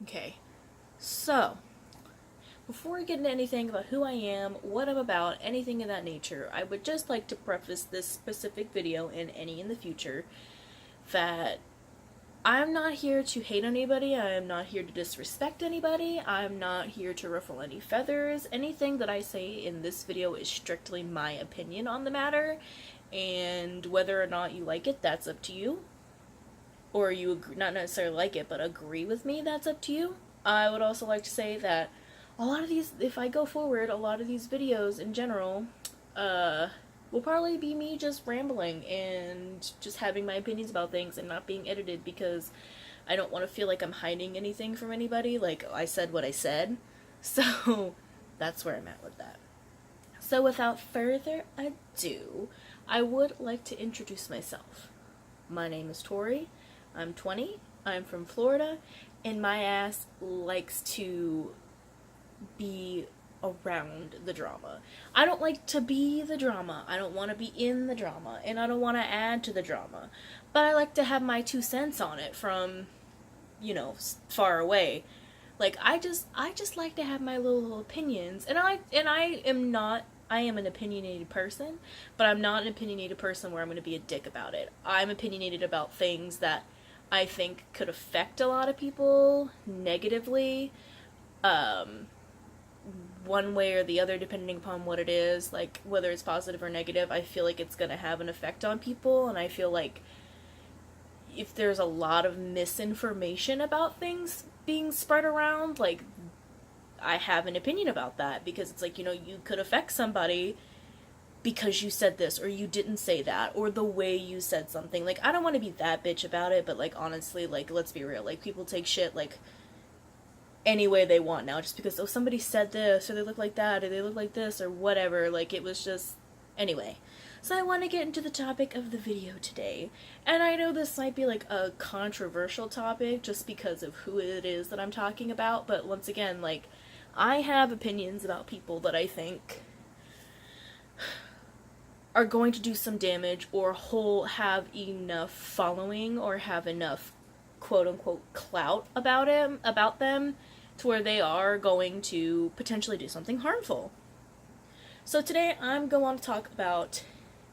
Okay, so before we get into anything about who I am, what I'm about, anything of that nature, I would just like to preface this specific video and any in the future that I'm not here to hate anybody, I am not here to disrespect anybody, I'm not here to ruffle any feathers. Anything that I say in this video is strictly my opinion on the matter, and whether or not you like it, that's up to you. Or you agree, not necessarily like it, but agree with me, that's up to you. I would also like to say that a lot of these, if I go forward, a lot of these videos in general, will probably be me just rambling and just having my opinions about things and not being edited because I don't want to feel like I'm hiding anything from anybody. Like, I said what I said. So, that's where I'm at with that. So, without further ado, I would like to introduce myself. My name is Tori. I'm 20. I'm from Florida. And my ass likes to be around the drama. I don't like to be the drama. I don't want to be in the drama. And I don't want to add to the drama. But I like to have my 2 cents on it from, far away. Like, I just like to have my little opinions. And I am an opinionated person, but I'm not an opinionated person where I'm going to be a dick about it. I'm opinionated about things that I think could affect a lot of people negatively, one way or the other, depending upon what it is, like whether it's positive or negative. I feel like it's going to have an effect on people, and I feel like if there's a lot of misinformation about things being spread around, like, I have an opinion about that, because it's like, you could affect somebody because you said this, or you didn't say that, or the way you said something. Like, I don't want to be that bitch about it, but, like, honestly, like, let's be real. Like, people take shit, like, any way they want now, just because, oh, somebody said this, or they look like that, or they look like this, or whatever. Like, it was just... Anyway. So I want to get into the topic of the video today. And I know this might be, like, a controversial topic, just because of who it is that I'm talking about, but once again, like, I have opinions about people that I think are going to do some damage, or have enough following, or have enough quote-unquote clout about them, to where they are going to potentially do something harmful. So today I'm going to talk about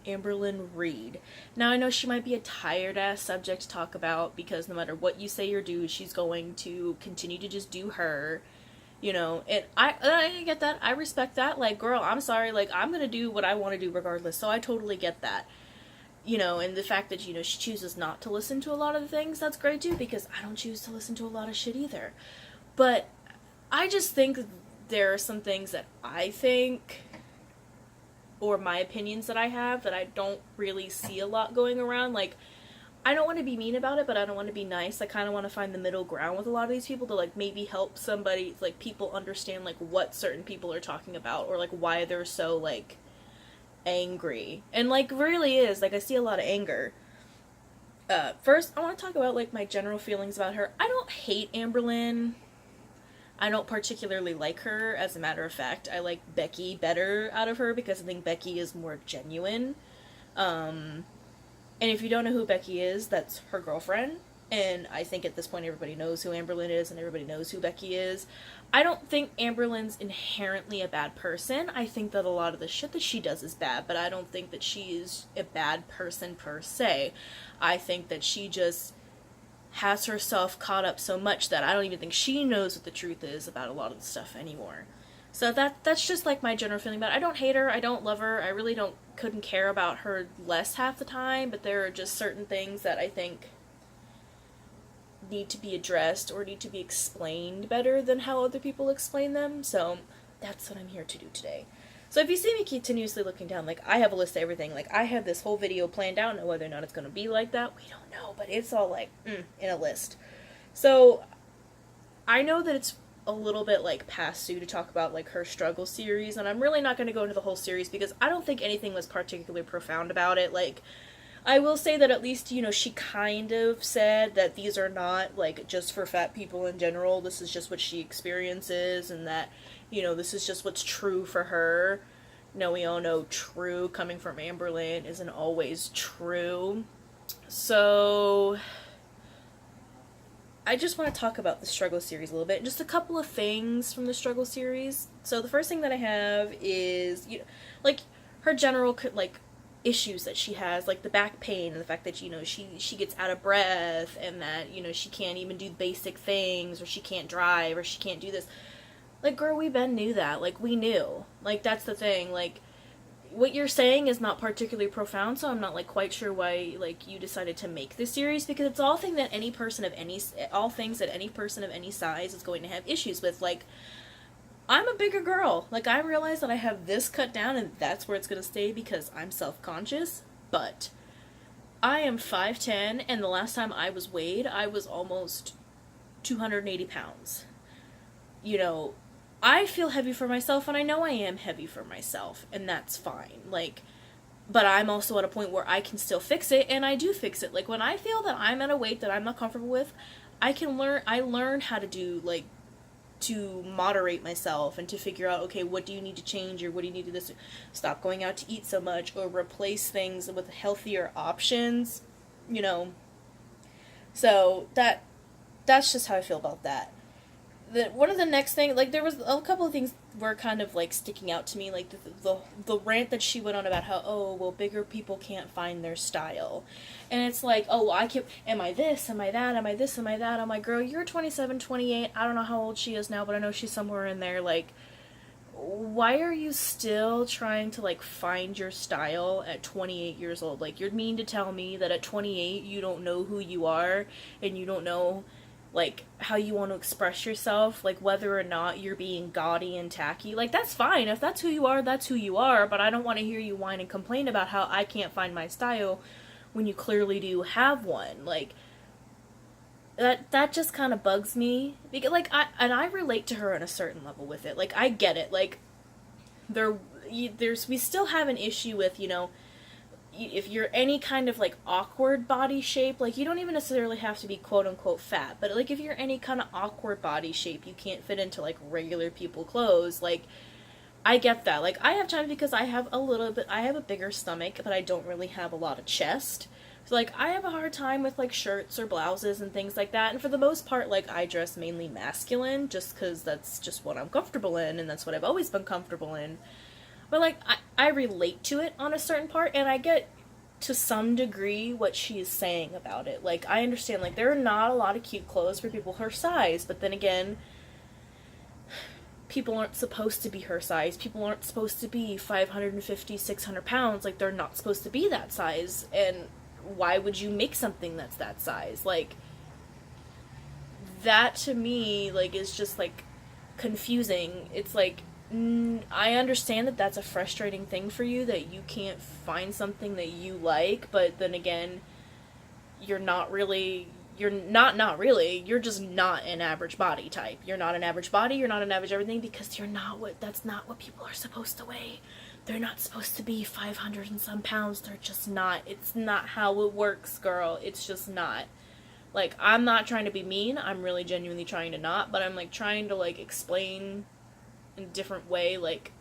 Amberlynn Reid. Now, I know she might be a tired-ass subject to talk about, because no matter what you say or do, she's going to continue to just do her, and I get that. I respect that. Like, girl, I'm sorry, like, I'm gonna do what I want to do regardless, so I totally get that. And the fact that, she chooses not to listen to a lot of the things, that's great too, because I don't choose to listen to a lot of shit either. But I just think there are some things that I think, or my opinions that I have, that I don't really see a lot going around. Like, I don't want to be mean about it, but I don't want to be nice. I kind of want to find the middle ground with a lot of these people to, like, maybe help somebody, like, people understand, like, what certain people are talking about, or, like, why they're so, like, angry. And, like, really is, like, I see a lot of anger. First, I want to talk about, like, my general feelings about her. I don't hate Amberlynn. I don't particularly like her. As a matter of fact, I like Becky better out of her, because I think Becky is more genuine. And if you don't know who Becky is, that's her girlfriend. And I think at this point everybody knows who Amberlynn is, and everybody knows who Becky is. I don't think Amberlynn's inherently a bad person. I think that a lot of the shit that she does is bad, but I don't think that she is a bad person per se. I think that she just has herself caught up so much that I don't even think she knows what the truth is about a lot of the stuff anymore. So that's just, like, my general feeling about it. I don't hate her, I don't love her, I really couldn't care about her less half the time, but there are just certain things that I think need to be addressed, or need to be explained better than how other people explain them, so that's what I'm here to do today. So if you see me continuously looking down, like, I have a list of everything. Like, I have this whole video planned out, and whether or not it's going to be like that, we don't know, but it's all, like, in a list. So, I know that it's a little bit, like, past due to talk about, like, her struggle series, and I'm really not going to go into the whole series, because I don't think anything was particularly profound about it. Like, I will say that at least, she kind of said that these are not, like, just for fat people in general. This is just what she experiences, and that, this is just what's true for her. We all know true coming from Amberlynn isn't always true. So, I just want to talk about the struggle series a little bit. Just a couple of things from the struggle series. So the first thing that I have is, like, her general, like, issues that she has, like the back pain and the fact that, she gets out of breath and that, she can't even do basic things, or she can't drive, or she can't do this. Like, girl, we Ben knew that. Like, we knew. Like, that's the thing. Like, what you're saying is not particularly profound, so I'm not, like, quite sure why, like, you decided to make this series, because it's all things that any person of any size is going to have issues with. Like, I'm a bigger girl. Like, I realize that I have this cut down and that's where it's gonna stay because I'm self-conscious, but I am 5'10", and the last time I was weighed, I was almost 280 pounds. I feel heavy for myself, and I know I am heavy for myself, and that's fine. Like, but I'm also at a point where I can still fix it, and I do fix it. Like, when I feel that I'm at a weight that I'm not comfortable with, I learn how to do, like, to moderate myself and to figure out, okay, what do you need to change, or what do you need to this, stop going out to eat so much, or replace things with healthier options, So, that's just how I feel about that. One of the next thing, like, there was a couple of things were kind of, like, sticking out to me, like, the rant that she went on about how, oh, well, bigger people can't find their style, and it's like, oh, well, am I this, am I that, am I this, am I that, I'm like, girl, you're 27, 28, I don't know how old she is now, but I know she's somewhere in there, like, why are you still trying to, like, find your style at 28 years old? Like, you're mean to tell me that at 28 you don't know who you are, and you don't know, like, how you want to express yourself, like, whether or not you're being gaudy and tacky. Like, that's fine. If that's who you are, that's who you are, but I don't want to hear you whine and complain about how I can't find my style when you clearly do have one. Like, that just kind of bugs me. Because, like, I relate to her on a certain level with it. Like, I get it. Like, we still have an issue with, if you're any kind of, like, awkward body shape, like, you don't even necessarily have to be quote-unquote fat, but, like, if you're any kind of awkward body shape, you can't fit into, like, regular people clothes, like, I get that. Like, I have times because I have a bigger stomach, but I don't really have a lot of chest, so, like, I have a hard time with, like, shirts or blouses and things like that, and for the most part, like, I dress mainly masculine, just because that's just what I'm comfortable in, and that's what I've always been comfortable in. But, like, I relate to it on a certain part, and I get, to some degree, what she is saying about it. Like, I understand, like, there are not a lot of cute clothes for people her size, but then again, people aren't supposed to be her size. People aren't supposed to be 550, 600 pounds. Like, they're not supposed to be that size, and why would you make something that's that size? Like, that, to me, like, is just, like, confusing. It's like, I understand that that's a frustrating thing for you, that you can't find something that you like, but then again, you're not really, you're just not an average body type. You're not an average body, you're not an average everything, because that's not what people are supposed to weigh. They're not supposed to be 500 and some pounds, they're just not. It's not how it works, girl. It's just not. Like, I'm not trying to be mean, I'm really genuinely trying to not, but I'm, like, trying to, like, explain in a different way, like,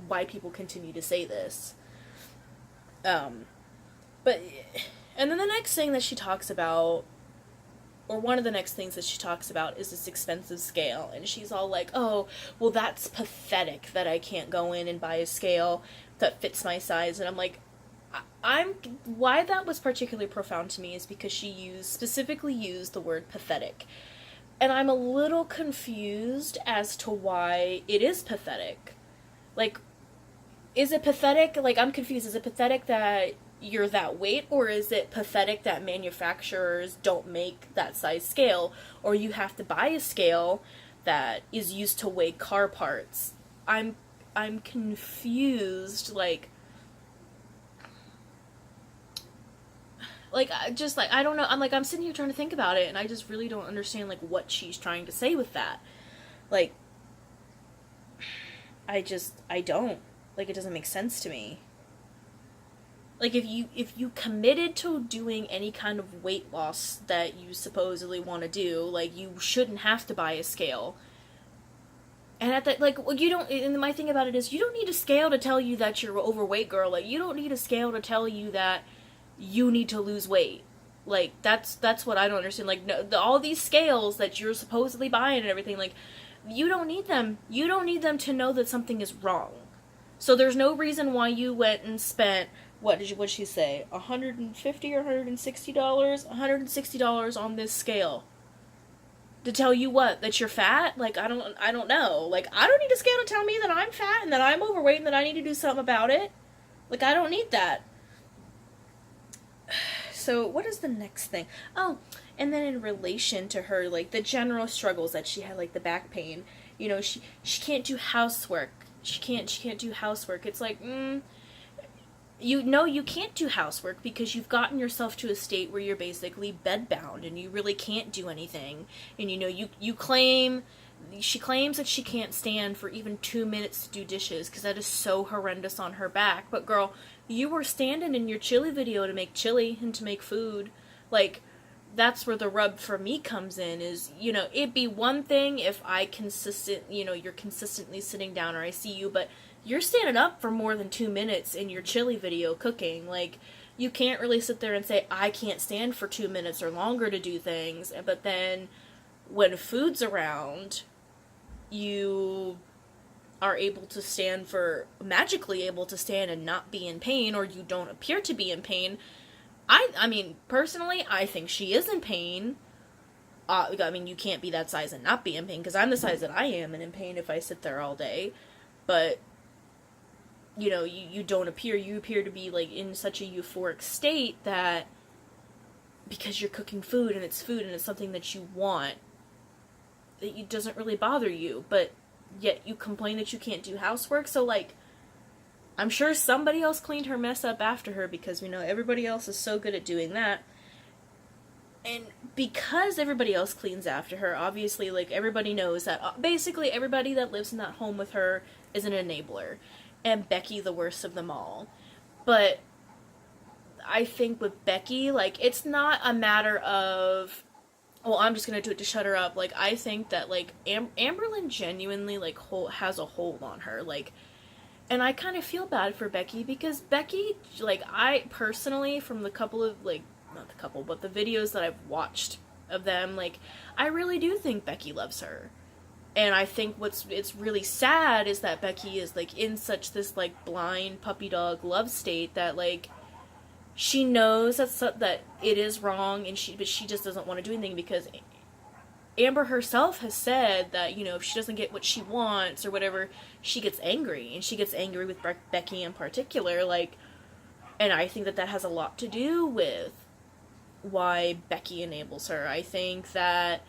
why people continue to say this. But, and then the next thing that she talks about, or one of the next things that she talks about, is this expensive scale, and she's all like, oh, well, that's pathetic that I can't go in and buy a scale that fits my size, and I'm like, why that was particularly profound to me is because she specifically used the word pathetic. And I'm a little confused as to why it is pathetic. Like, is it pathetic? Like, I'm confused. Is it pathetic that you're that weight, or is it pathetic that manufacturers don't make that size scale, or you have to buy a scale that is used to weigh car parts? I'm confused, like, I don't know, I'm sitting here trying to think about it, and I just really don't understand, like, what she's trying to say with that. Like, I don't. Like, it doesn't make sense to me. Like, if you committed to doing any kind of weight loss that you supposedly want to do, like, you shouldn't have to buy a scale. And at that, like, you don't, and my thing about it is, you don't need a scale to tell you that you're overweight, girl. Like, you don't need a scale to tell you that you need to lose weight. Like, that's what I don't understand. Like, no, all these scales that you're supposedly buying and everything, like, you don't need them. You don't need them to know that something is wrong. So there's no reason why you went and spent, what did she say, $150 or $160? $160 on this scale to tell you what, that you're fat? Like, I don't know. Like, I don't need a scale to tell me that I'm fat and that I'm overweight and that I need to do something about it. Like, I don't need that. So what is the next thing? Oh, and then in relation to her, like, the general struggles that she had, like the back pain, you know, she can't do housework. She can't do housework. It's like, you know, you can't do housework because you've gotten yourself to a state where you're basically bedbound and you really can't do anything. And, you know, she claims that she can't stand for even 2 minutes to do dishes because that is so horrendous on her back. But girl, you were standing in your chili video to make chili and to make food. Like, that's where the rub for me comes in is, you know, it'd be one thing if you're consistently sitting down or I see you, but you're standing up for more than 2 minutes in your chili video cooking. Like, you can't really sit there and say, I can't stand for 2 minutes or longer to do things, but then when food's around, you are magically able to stand and not be in pain, or you don't appear to be in pain. I mean, personally, I think she is in pain. I mean, you can't be that size and not be in pain, because I'm the size that I am and in pain if I sit there all day. But, you know, you appear to be, like, in such a euphoric state that because you're cooking food and it's something that you want, it doesn't really bother you, but yet you complain that you can't do housework. So, like, I'm sure somebody else cleaned her mess up after her, because we know everybody else is so good at doing that. And because everybody else cleans after her, obviously, like, everybody knows that basically everybody that lives in that home with her is an enabler. And Becky the worst of them all. But I think with Becky, like, it's not a matter of, well, I'm just gonna do it to shut her up. Like, I think that, like, Amberlynn genuinely, like, has a hold on her. Like, and I kind of feel bad for Becky, because Becky, like, I personally, from the couple of, like, not the couple, but the videos that I've watched of them, like, I really do think Becky loves her. And I think it's really sad is that Becky is, like, in such this, like, blind puppy dog love state that, like, she knows that it is wrong, but she just doesn't want to do anything, because Amber herself has said that, you know, if she doesn't get what she wants or whatever, she gets angry, and she gets angry with Becky in particular, like, and I think that has a lot to do with why Becky enables her. I think that,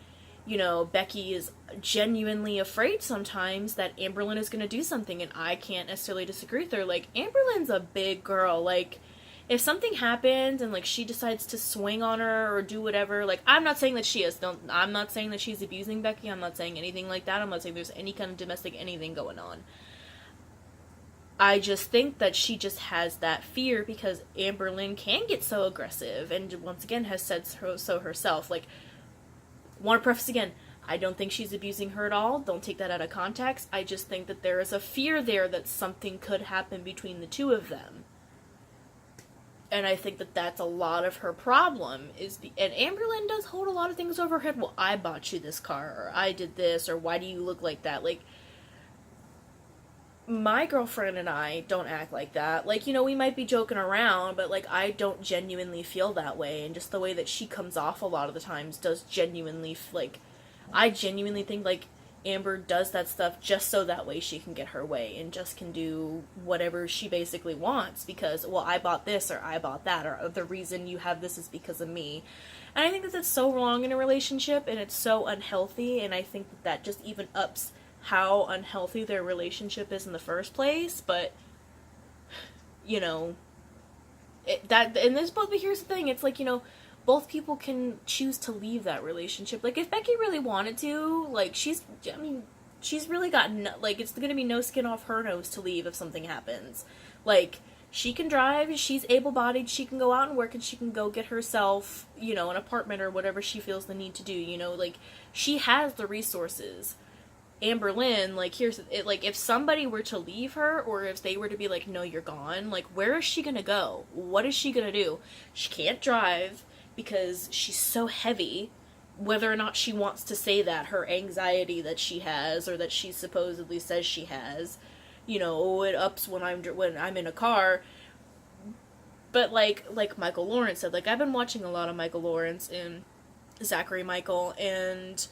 you know, Becky is genuinely afraid sometimes that Amberlynn is going to do something, and I can't necessarily disagree with her. Like, Amberlynn's a big girl. Like, if something happens and, like, she decides to swing on her or do whatever, like, I'm not saying that she is. I'm not saying that she's abusing Becky. I'm not saying anything like that. I'm not saying there's any kind of domestic anything going on. I just think that she just has that fear because Amberlynn can get so aggressive, and once again has said so herself. Like, want to preface again, I don't think she's abusing her at all. Don't take that out of context. I just think that there is a fear there that something could happen between the two of them. And I think that that's a lot of her problem. And Amberlynn does hold a lot of things over her head. Well, I bought you this car, or I did this, or why do you look like that? Like, my girlfriend and I don't act like that. Like, you know, we might be joking around, but, like, I don't genuinely feel that way. And just the way that she comes off a lot of the times does genuinely, like, I genuinely think, like, Amber does that stuff just so that way she can get her way and just can do whatever she basically wants because, well, I bought this or I bought that, or the reason you have this is because of me. And I think that that's so wrong in a relationship, and it's so unhealthy, and I think that that just even ups how unhealthy their relationship is in the first place. But, you know, but here's the thing, it's like, you know, both people can choose to leave that relationship. Like, if Becky really wanted to, like, she's really got, like, it's gonna be no skin off her nose to leave if something happens. Like, she can drive, she's able-bodied, she can go out and work, and she can go get herself, you know, an apartment or whatever she feels the need to do, you know, like, she has the resources. Amberlynn, like, like, if somebody were to leave her, or if they were to be like, no, you're gone, like, where is she gonna go? What is she gonna do? She can't drive. because she's so heavy. Whether or not she wants to say that, her anxiety that she has, or that she supposedly says she has, you know, oh, it ups when I'm in a car. But like Michael Lawrence said, like, I've been watching a lot of Michael Lawrence and Zachary Michael, and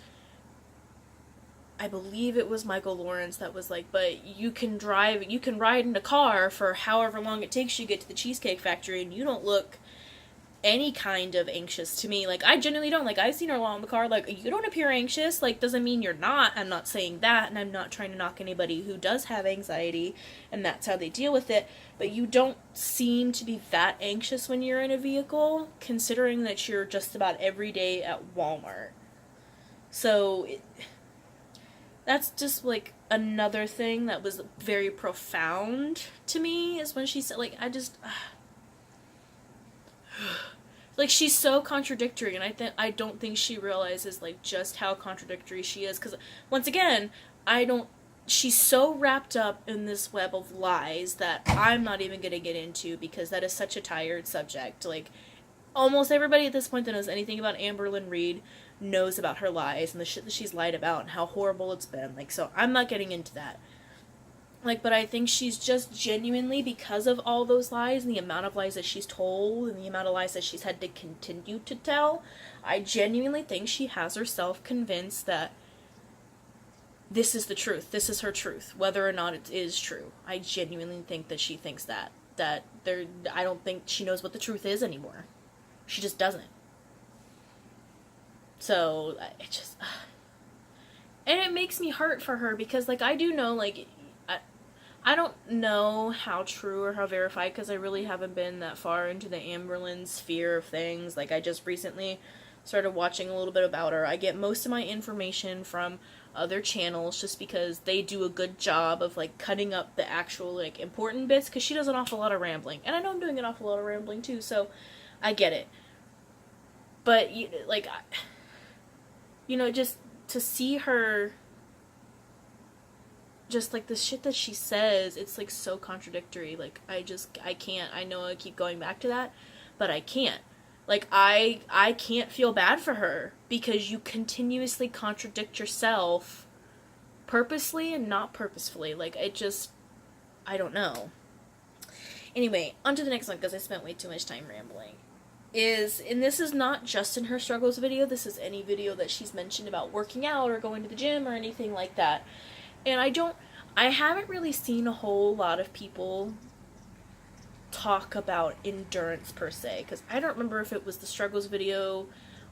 I believe it was Michael Lawrence that was like, but you can ride in a car for however long it takes you to get to the Cheesecake Factory, and you don't look any kind of anxious to me. Like, I genuinely don't. Like, I've seen her a lot in the car. Like, you don't appear anxious. Like, doesn't mean you're not. I'm not saying that, and I'm not trying to knock anybody who does have anxiety, and that's how they deal with it. But you don't seem to be that anxious when you're in a vehicle, considering that you're just about every day at Walmart. So, that's just, like, another thing that was very profound to me, is when she said, like, like, she's so contradictory, and I don't think she realizes, like, just how contradictory she is, because, once again, she's so wrapped up in this web of lies that I'm not even going to get into, because that is such a tired subject. Like, almost everybody at this point that knows anything about Amberlynn Reid knows about her lies, and the shit that she's lied about, and how horrible it's been, like, so I'm not getting into that. Like, but I think she's just genuinely, because of all those lies and the amount of lies that she's told and the amount of lies that she's had to continue to tell, I genuinely think she has herself convinced that this is the truth. This is her truth, whether or not it is true. I genuinely think that she thinks that. I don't think she knows what the truth is anymore. She just doesn't. So, it just... And it makes me hurt for her, because, like, I do know, like... I don't know how true or how verified, because I really haven't been that far into the Amberlynn sphere of things. Like, I just recently started watching a little bit about her. I get most of my information from other channels, just because they do a good job of, like, cutting up the actual, like, important bits, because she does an awful lot of rambling. And I know I'm doing an awful lot of rambling, too, so I get it. But, like, you know, just to see her... just, like, the shit that she says, it's, like, so contradictory. Like, I can't. I know I keep going back to that, but I can't. Like, I can't feel bad for her, because you continuously contradict yourself purposely and not purposefully. Like, I don't know. Anyway, on to the next one, because I spent way too much time rambling. And this is not just in her struggles video, this is any video that she's mentioned about working out or going to the gym or anything like that. And I haven't really seen a whole lot of people talk about endurance per se, because I don't remember if it was the struggles video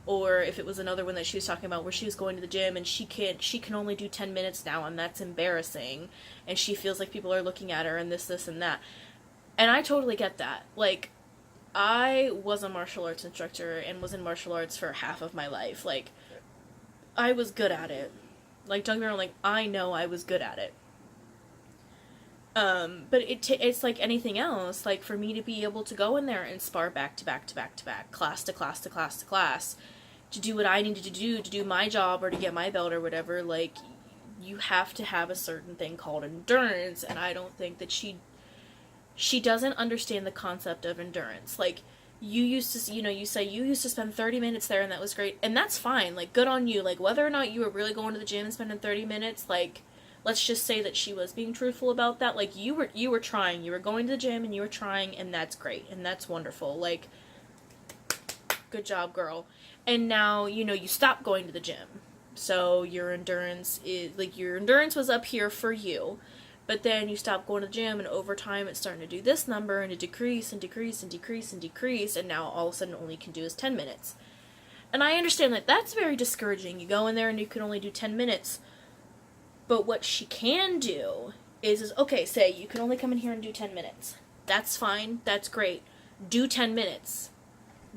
or if it was another one that she was talking about where she was going to the gym and she can only do 10 minutes now, and that's embarrassing, and she feels like people are looking at her and this and that. And I totally get that. Like, I was a martial arts instructor and was in martial arts for half of my life. Like, I was good at it. Like, don't get me wrong, like, I know I was good at it. But it's like anything else. Like, for me to be able to go in there and spar back to back to back to back, class to class to class to class, to do what I needed to do my job or to get my belt or whatever, like, you have to have a certain thing called endurance, and I don't think that she doesn't understand the concept of endurance. Like, you say you used to spend 30 minutes there and that was great, and that's fine, like, good on you. Like, whether or not you were really going to the gym and spending 30 minutes, like, let's just say that she was being truthful about that. Like, you were trying, you were going to the gym and you were trying, and that's great, and that's wonderful. Like, good job, girl. And now, you stopped going to the gym, so your endurance was up here for you. But then you stop going to the gym, and over time it's starting to do this number, and to decrease, and decrease, and decrease, and decrease, and now all of a sudden all you can do is 10 minutes. And I understand that that's very discouraging. You go in there and you can only do 10 minutes. But what she can do is okay, say you can only come in here and do 10 minutes. That's fine, that's great. Do 10 minutes.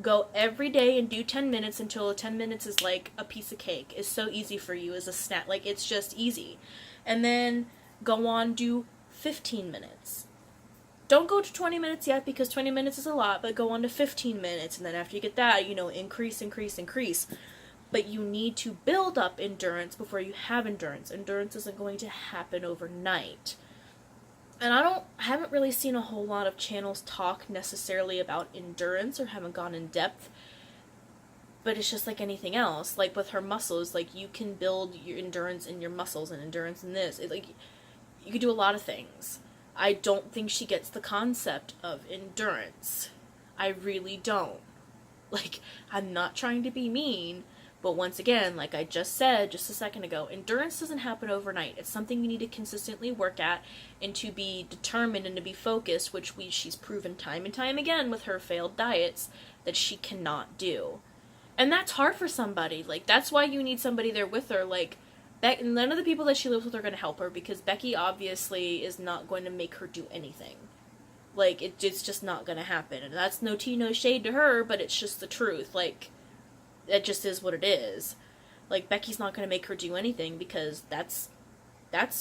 Go every day and do 10 minutes until 10 minutes is like a piece of cake. It's so easy for you as a snack. Like, it's just easy. And then go on, do 15 minutes. Don't go to 20 minutes yet, because 20 minutes is a lot, but go on to 15 minutes, and then after you get that, increase, increase, increase. But you need to build up endurance before you have endurance. Endurance isn't going to happen overnight. And I haven't really seen a whole lot of channels talk necessarily about endurance, or haven't gone in depth But it's just like anything else. Like with her muscles, like you can build your endurance in your muscles and endurance in this. Like you could do a lot of things. I don't think she gets the concept of endurance. I really don't. Like, I'm not trying to be mean, but once again, like I just said just a second ago, endurance doesn't happen overnight. It's something you need to consistently work at and to be determined and to be focused, which she's proven time and time again with her failed diets that she cannot do. And that's hard for somebody. Like, that's why you need somebody there with her. Like, none of the people that she lives with are going to help her, because Becky obviously is not going to make her do anything. Like, it's just not going to happen. And that's no tea, no shade to her, but it's just the truth. Like, it just is what it is. Like, Becky's not going to make her do anything, because that's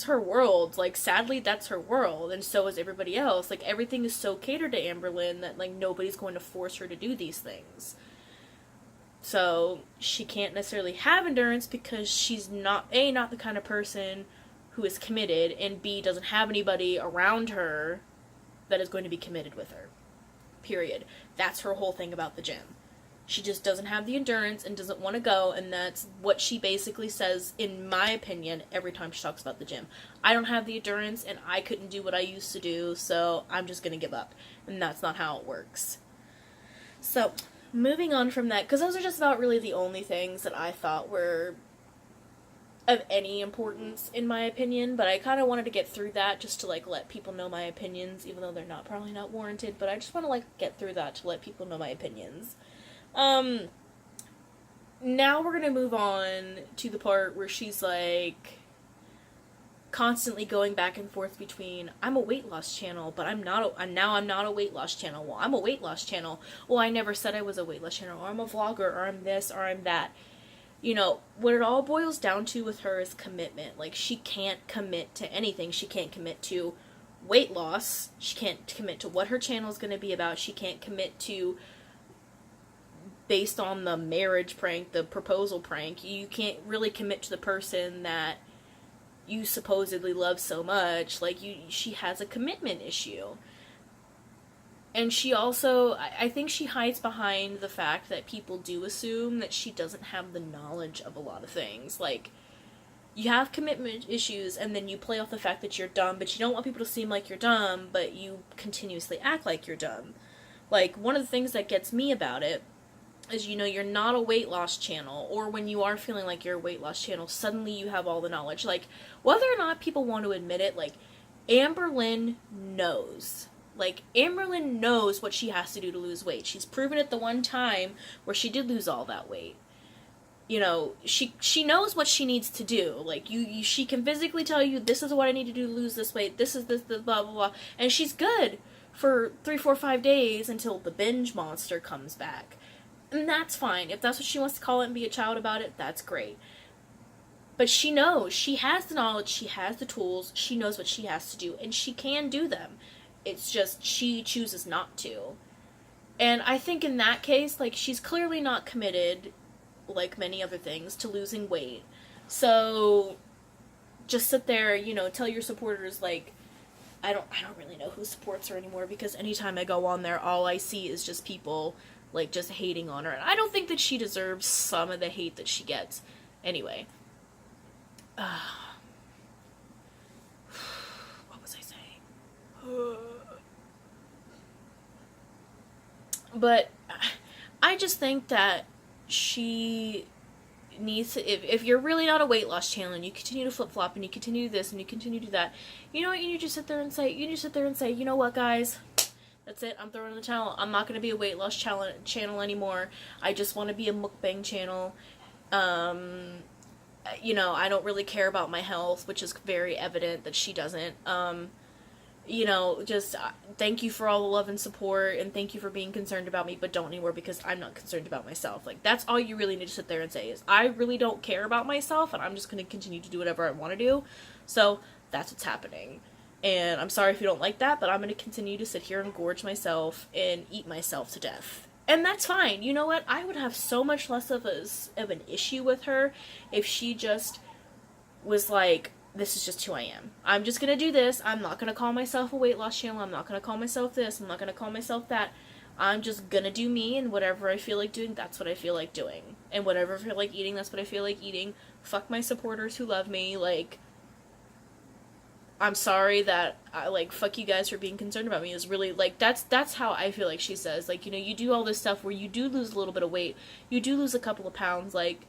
her world. Like, sadly, that's her world, and so is everybody else. Like, everything is so catered to Amberlynn that, like, nobody's going to force her to do these things. So, she can't necessarily have endurance because she's not, A, not the kind of person who is committed, and B, doesn't have anybody around her that is going to be committed with her. Period. That's her whole thing about the gym. She just doesn't have the endurance and doesn't want to go, and that's what she basically says, in my opinion, every time she talks about the gym. I don't have the endurance, and I couldn't do what I used to do, so I'm just going to give up. And that's not how it works. So, moving on from that, because those are just about really the only things that I thought were of any importance, in my opinion, but I kind of wanted to get through that just to, like, let people know my opinions, even though they're probably not warranted, but I just want to, like, get through that to let people know my opinions. Now we're gonna move on to the part where she's, like, constantly going back and forth between, I'm a weight loss channel, but I'm not a weight loss channel. Well, I'm a weight loss channel. Well, I never said I was a weight loss channel, or I'm a vlogger, or I'm this, or I'm that. You know, what it all boils down to with her is commitment. Like, she can't commit to anything. She can't commit to weight loss. She can't commit to what her channel is going to be about. She can't commit to, based on the marriage prank, the proposal prank, you can't really commit to the person that you supposedly love so much. Like, she has a commitment issue. And she also, I think she hides behind the fact that people do assume that she doesn't have the knowledge of a lot of things. Like, you have commitment issues, and then you play off the fact that you're dumb, but you don't want people to seem like you're dumb, but you continuously act like you're dumb. Like, one of the things that gets me about it is, you know, you're not a weight loss channel, or when you are feeling like you're a weight loss channel, suddenly you have all the knowledge. Like, whether or not people want to admit it, like, Amberlynn knows. Like, Amberlynn knows what she has to do to lose weight. She's proven it the one time where she did lose all that weight. You know, she knows what she needs to do. Like, she can physically tell you, this is what I need to do to lose this weight, this, blah, blah, blah. And she's good for 3, 4, 5 days until the binge monster comes back. And that's fine. If that's what she wants to call it and be a child about it, that's great. But she knows. She has the knowledge. She has the tools. She knows what she has to do. And she can do them. It's just she chooses not to. And I think in that case, like, she's clearly not committed, like many other things, to losing weight. So just sit there, you know, tell your supporters, like, I don't really know who supports her anymore, because anytime I go on there, all I see is just people, like, just hating on her. And I don't think that she deserves some of the hate that she gets. Anyway. What was I saying? But I just think that she needs to, if you're really not a weight loss channel and you continue to flip-flop and you continue this and you continue to do that, you know what, you need to sit there and say, you know what, guys, that's it, I'm throwing in the towel. I'm not going to be a weight loss channel anymore. I just want to be a mukbang channel. You know, I don't really care about my health, which is very evident that she doesn't. You know, just thank you for all the love and support, and thank you for being concerned about me, but don't anymore, because I'm not concerned about myself. Like, that's all you really need to sit there and say is, I really don't care about myself, and I'm just going to continue to do whatever I want to do. So, that's what's happening. And I'm sorry if you don't like that, but I'm going to continue to sit here and gorge myself and eat myself to death. And that's fine. You know what? I would have so much less of an issue with her if she just was like, this is just who I am. I'm just going to do this. I'm not going to call myself a weight loss channel. I'm not going to call myself this. I'm not going to call myself that. I'm just gonna do me, and whatever I feel like doing, that's what I feel like doing. And whatever I feel like eating, that's what I feel like eating. Fuck my supporters who love me. Like, I'm sorry that fuck you guys for being concerned about me. Is really, like, that's how I feel like she says. Like, you know, you do all this stuff where you do lose a little bit of weight, you do lose a couple of pounds, like,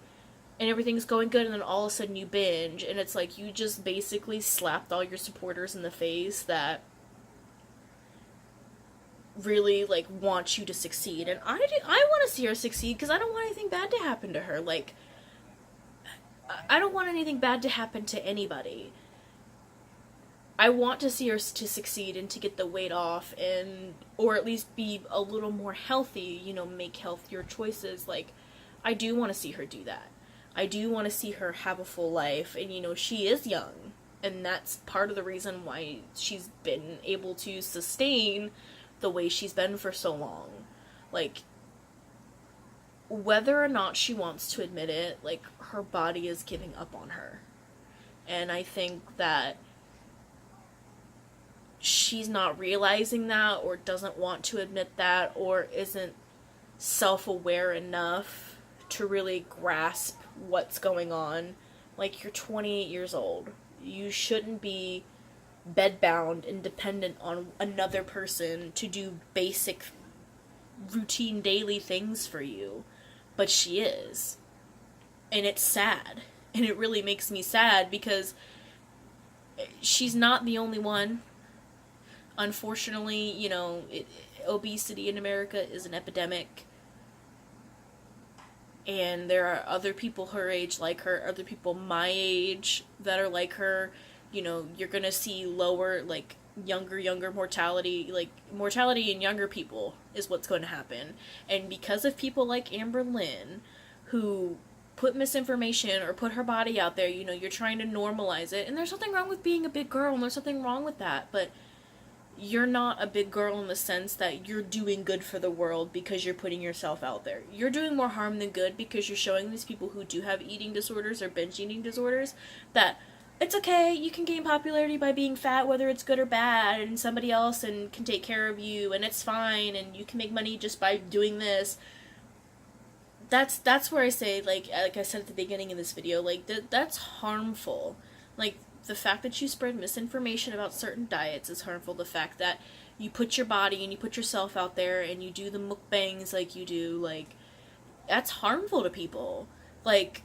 and everything's going good, and then all of a sudden you binge, and it's like you just basically slapped all your supporters in the face that really, like, want you to succeed. And I want to see her succeed, because I don't want anything bad to happen to her. Like, I don't want anything bad to happen to anybody. I want to see her to succeed and to get the weight off, and or at least be a little more healthy, you know, make healthier choices. Like, I do want to see her do that. I do want to see her have a full life, and, you know, she is young, and that's part of the reason why she's been able to sustain the way she's been for so long. Like, whether or not she wants to admit it, like, her body is giving up on her. And I think that she's not realizing that, or doesn't want to admit that, or isn't self-aware enough to really grasp what's going on. Like, you're 28 years old. You shouldn't be bedbound and dependent on another person to do basic, routine, daily things for you. But she is. And it's sad. And it really makes me sad, because she's not the only one. Unfortunately, you know, obesity in America is an epidemic. And there are other people her age like her, other people my age that are like her. You know, you're gonna see lower, like, younger mortality. Like, mortality in younger people is what's going to happen. And because of people like Amberlynn, who put misinformation or put her body out there, you know, you're trying to normalize it. And there's nothing wrong with being a big girl, and there's nothing wrong with that, but you're not a big girl in the sense that you're doing good for the world because you're putting yourself out there. You're doing more harm than good, because you're showing these people who do have eating disorders or binge eating disorders that it's okay, you can gain popularity by being fat, whether it's good or bad, and somebody else can take care of you, and it's fine, and you can make money just by doing this. That's where I say, like I said at the beginning of this video, like, that's harmful. Like, the fact that you spread misinformation about certain diets is harmful. The fact that you put your body and you put yourself out there and you do the mukbangs like you do, like, that's harmful to people. Like,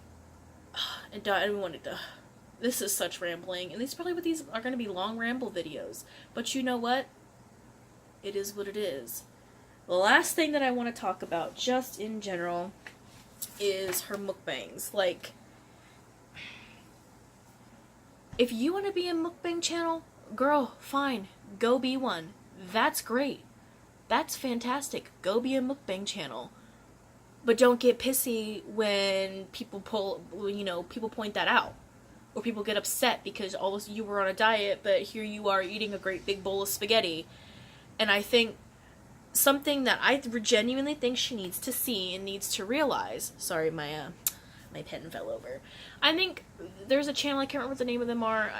I don't want to... This is such rambling, and these are going to be long ramble videos. But you know what? It is what it is. The last thing that I want to talk about, just in general, is her mukbangs. Like, if you want to be a mukbang channel, girl, fine. Go be one. That's great. That's fantastic. Go be a mukbang channel. But don't get pissy when people people point that out. Or people get upset because you were on a diet, but here you are eating a great big bowl of spaghetti. And I think something that I genuinely think she needs to see and needs to realize... Sorry, my pen fell over. I think there's a channel, I can't remember what the name of them are.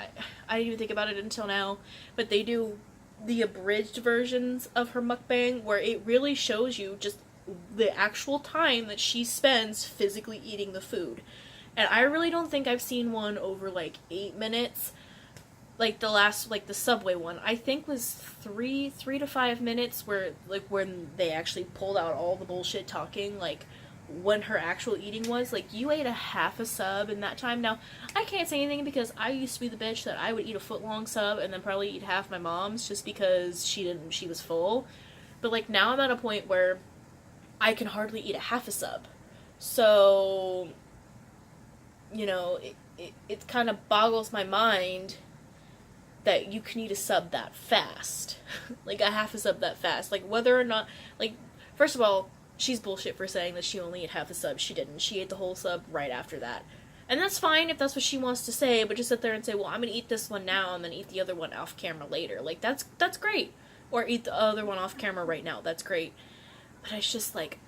I didn't even think about it until now. But they do the abridged versions of her mukbang, where it really shows you just the actual time that she spends physically eating the food. And I really don't think I've seen one over, like, 8 minutes. Like, the last, like, the Subway one, I think was 3 to 5 minutes, where, like, when they actually pulled out all the bullshit talking, like, when her actual eating was. Like, you ate a half a sub in that time. Now, I can't say anything, because I used to be the bitch that I would eat a foot-long sub and then probably eat half my mom's, just because she was full. But, like, now I'm at a point where I can hardly eat a half a sub. So, you know, it kind of boggles my mind that you can eat a sub that fast. Like, a half a sub that fast. Like, whether or not, like, first of all, she's bullshit for saying that she only ate half a sub. She didn't. She ate the whole sub right after that. And that's fine if that's what she wants to say, but just sit there and say, well, I'm going to eat this one now and then eat the other one off camera later. Like, that's great. Or eat the other one off camera right now. That's great. But it's just, like,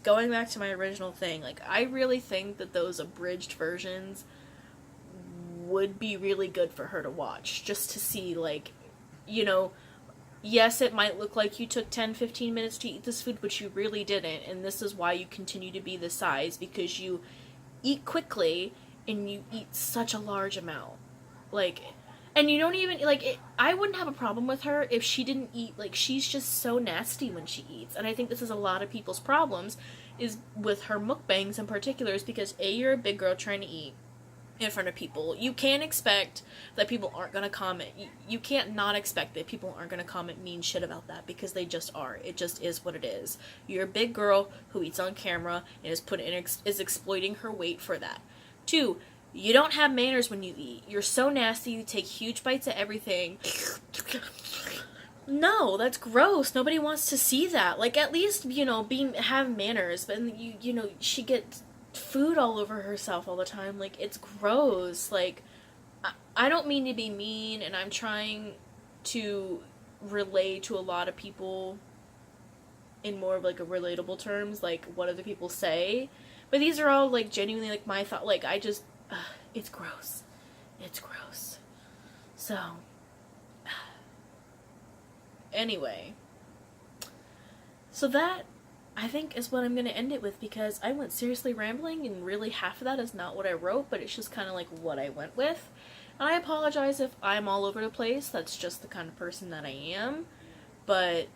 going back to my original thing, like, I really think that those abridged versions would be really good for her to watch. Just to see, like, you know, yes, it might look like you took 10-15 minutes to eat this food, but you really didn't. And this is why you continue to be this size, because you eat quickly and you eat such a large amount. Like, and you don't even, like, I wouldn't have a problem with her if she didn't eat. Like, she's just so nasty when she eats. And I think this is a lot of people's problems, is with her mukbangs in particular, is because, A, you're a big girl trying to eat in front of people. You can't expect that people aren't going to comment. You can't not expect that people aren't going to comment mean shit about that, because they just are. It just is what it is. You're a big girl who eats on camera and is exploiting her weight for that. 2, you don't have manners when you eat. You're so nasty. You take huge bites of everything. No, that's gross. Nobody wants to see that. Like, at least, have manners. But she gets food all over herself all the time. Like, it's gross. Like, I don't mean to be mean, and I'm trying to relate to a lot of people in more of, like, a relatable terms, like, what other people say. But these are all, like, genuinely, like, my thought. Like, I just, it's gross. It's gross. So, anyway. So that, I think, is what I'm going to end it with, because I went seriously rambling, and really half of that is not what I wrote, but it's just kind of like what I went with. And I apologize if I'm all over the place. That's just the kind of person that I am. But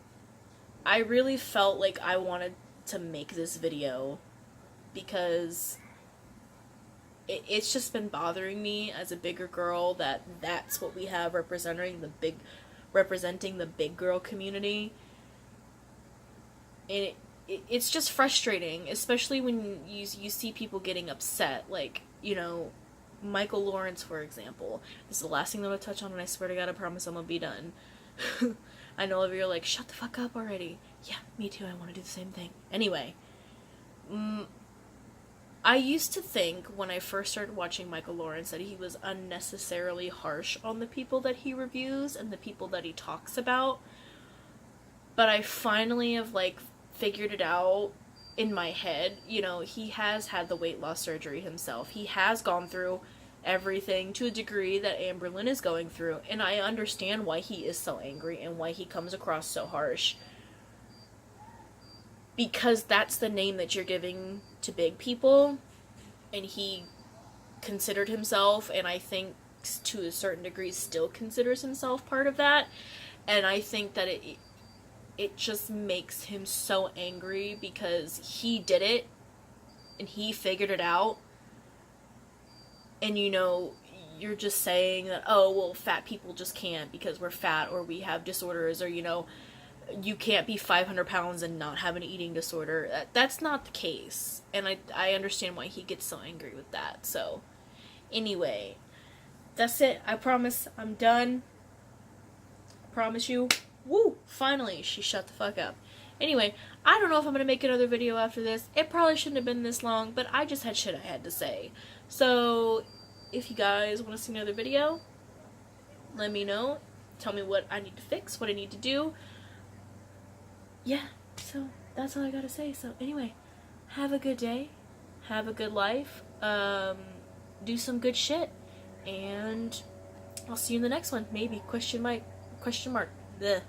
I really felt like I wanted to make this video, because it's just been bothering me as a bigger girl that's what we have representing the big girl community. And it's just frustrating, especially when you see people getting upset. Like, Michael Lawrence, for example. This is the last thing that I'll touch on, and I swear to God, I promise I'm gonna be done. I know all of you are like, shut the fuck up already. Yeah, me too, I want to do the same thing. Anyway, I used to think, when I first started watching Michael Lawrence, that he was unnecessarily harsh on the people that he reviews and the people that he talks about. But I finally have, like, figured it out in my head. He has had the weight loss surgery himself. He has gone through everything to a degree that Amberlynn is going through. And I understand why he is so angry and why he comes across so harsh. Because that's the name that you're giving to big people. And he considered himself, and I think to a certain degree still considers himself part of that. And I think that it just makes him so angry, because he did it and he figured it out. And you're just saying that, oh, well, fat people just can't because we're fat, or we have disorders, or you can't be 500 pounds and not have an eating disorder. That's not the case. And I understand why he gets so angry with that. So, anyway, that's it. I promise I'm done. I promise you. Woo! Finally, she shut the fuck up. Anyway, I don't know if I'm going to make another video after this. It probably shouldn't have been this long, but I just had shit I had to say. So, if you guys want to see another video, let me know. Tell me what I need to fix, what I need to do. Yeah, so that's all I gotta say. So anyway, have a good day, have a good life, do some good shit, and I'll see you in the next one. Maybe, question mark. Bye.